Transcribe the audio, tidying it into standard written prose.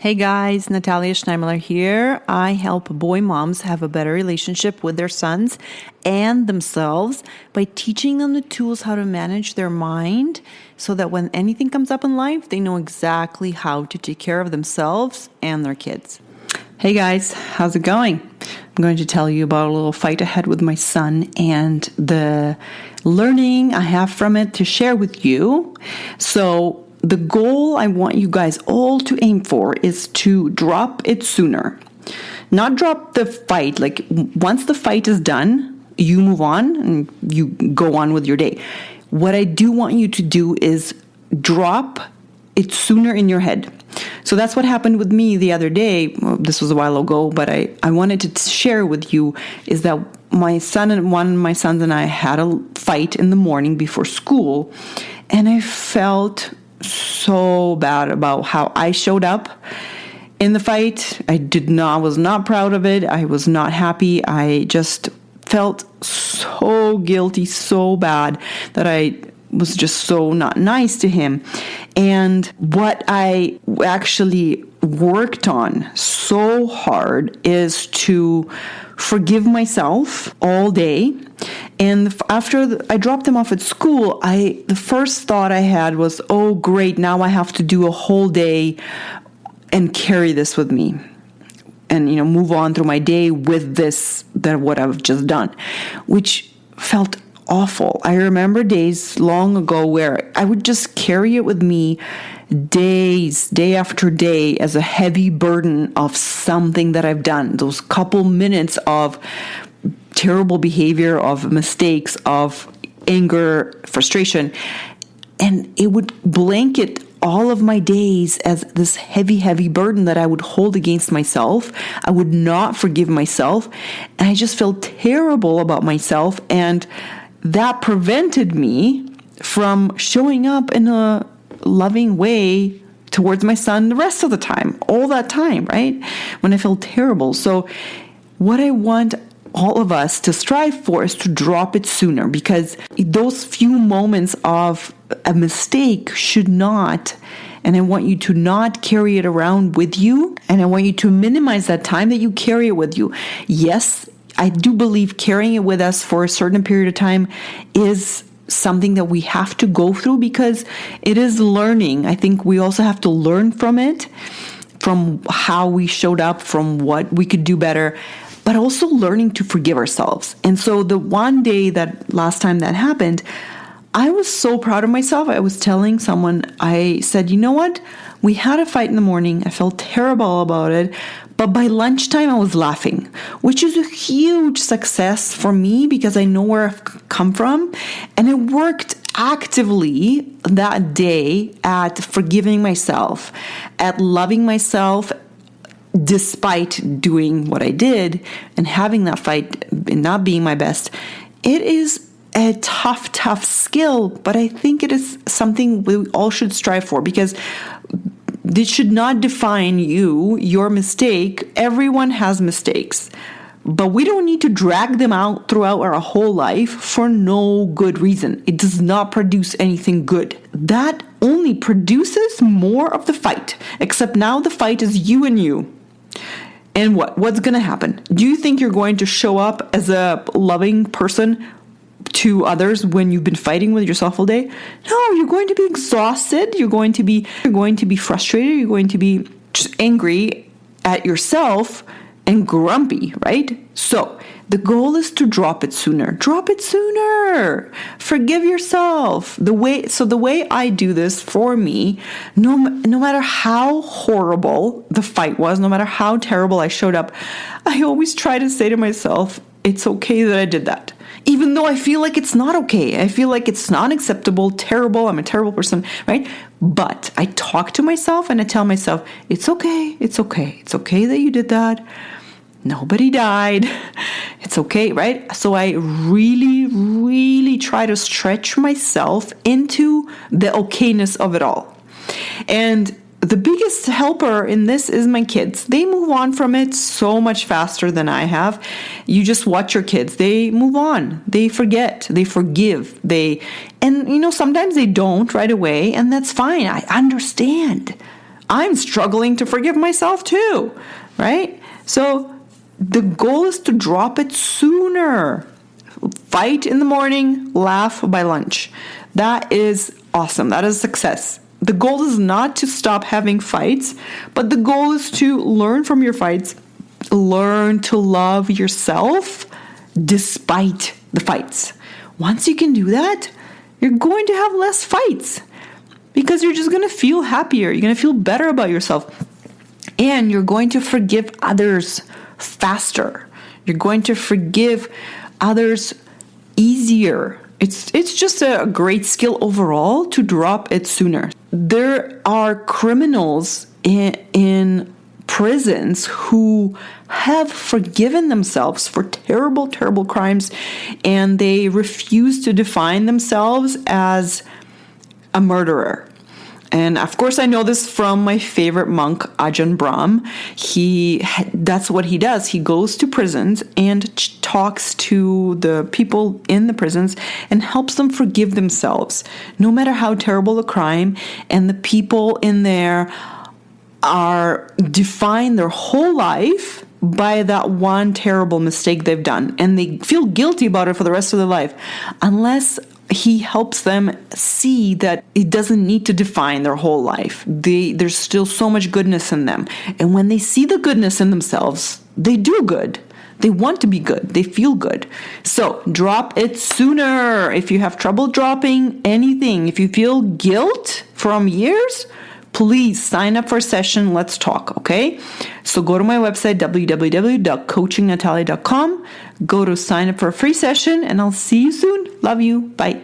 Hey guys, Natalia Schneimler here. I help boy moms have a better relationship with their sons and themselves by teaching them the tools how to manage their mind so that when anything comes up in life, they know exactly how to take care of themselves and their kids. Hey guys, how's it going? I'm going to tell you about a little fight I had with my son and the learning I have from it to share with you. So the goal I want you guys all to aim for is to drop it sooner. Not drop the fight. Like once the fight is done, you move on and you go on with your day. What I do want you to do is drop it sooner in your head. So that's what happened with me the other day. Well, this was a while ago, but I wanted to share with you is that one of my sons and I had a fight in the morning before school, and I felt so bad about how I showed up in the fight. I was not proud of it. I was not happy. I just felt so guilty, so bad that I was just so not nice to him. And what I actually worked on so hard is to forgive myself all day. And after I dropped him off at school, the first thought I had was, oh, great, now I have to do a whole day and carry this with me and, move on through my day with what I've just done, which felt awful. I remember days long ago where I would just carry it with me day after day as a heavy burden of something that I've done. Those couple minutes of terrible behavior, of mistakes, of anger, frustration. And it would blanket all of my days as this heavy burden that I would hold against myself. I would not forgive myself. And I just felt terrible about myself. And that prevented me from showing up in a loving way towards my son the rest of the time, all that time, right? When I felt terrible. So what I want all of us to strive for is to drop it sooner, because those few moments of a mistake should not, and I want you to not carry it around with you, and I want you to minimize that time that you carry it with you. Yes, I do believe carrying it with us for a certain period of time is something that we have to go through because it is learning. I think we also have to learn from it, from how we showed up, from what we could do better, but also learning to forgive ourselves. And so the one day that last time that happened, I was so proud of myself. I was telling someone, I said, you know what? We had a fight in the morning. I felt terrible about it. But by lunchtime, I was laughing, which is a huge success for me because I know where I've come from. And I worked actively that day at forgiving myself, at loving myself, despite doing what I did and having that fight and not being my best. It is a tough skill, but I think it is something we all should strive for because this should not define you, your mistake. Everyone has mistakes, but we don't need to drag them out throughout our whole life for no good reason. It does not produce anything good. That only produces more of the fight, except now the fight is you and you. And what's going to happen? Do you think you're going to show up as a loving person to others when you've been fighting with yourself all day? No, you're going to be exhausted. You're going to be frustrated. You're going to be just angry at yourself and grumpy, right? So the goal is to drop it sooner. Drop it sooner. Forgive yourself. The way I do this for me, no matter how horrible the fight was, no matter how terrible I showed up, I always try to say to myself, it's okay that I did that. Even though I feel like it's not okay. I feel like it's not acceptable, terrible. I'm a terrible person, right? But I talk to myself and I tell myself, it's okay. It's okay. It's okay that you did that. Nobody died. It's okay, right? So I really try to stretch myself into the okayness of it all. And the biggest helper in this is my kids. They move on from it so much faster than I have. You just watch your kids. They move on. They forget. They forgive. Sometimes they don't right away, and that's fine. I understand. I'm struggling to forgive myself too, right? So the goal is to drop it sooner. Fight in the morning, laugh by lunch. That is awesome. That is success. The goal is not to stop having fights, but the goal is to learn from your fights, learn to love yourself despite the fights. Once you can do that, you're going to have less fights because you're just going to feel happier. You're going to feel better about yourself. And you're going to forgive others faster. You're going to forgive others easier. It's just a great skill overall to drop it sooner. There are criminals in prisons who have forgiven themselves for terrible, terrible crimes, and they refuse to define themselves as a murderer. And of course, I know this from my favorite monk, Ajahn Brahm. That's what he does. He goes to prisons and talks to the people in the prisons and helps them forgive themselves, no matter how terrible the crime. And the people in there define their whole life by that one terrible mistake they've done. And they feel guilty about it for the rest of their life, unless he helps them see that it doesn't need to define their whole life. There's still so much goodness in them. And when they see the goodness in themselves, they do good. They want to be good. They feel good. So drop it sooner. If you have trouble dropping anything, if you feel guilt from years, please sign up for a session. Let's talk, okay? So go to my website, www.coachingnatalia.com. Go to sign up for a free session, and I'll see you soon. Love you. Bye.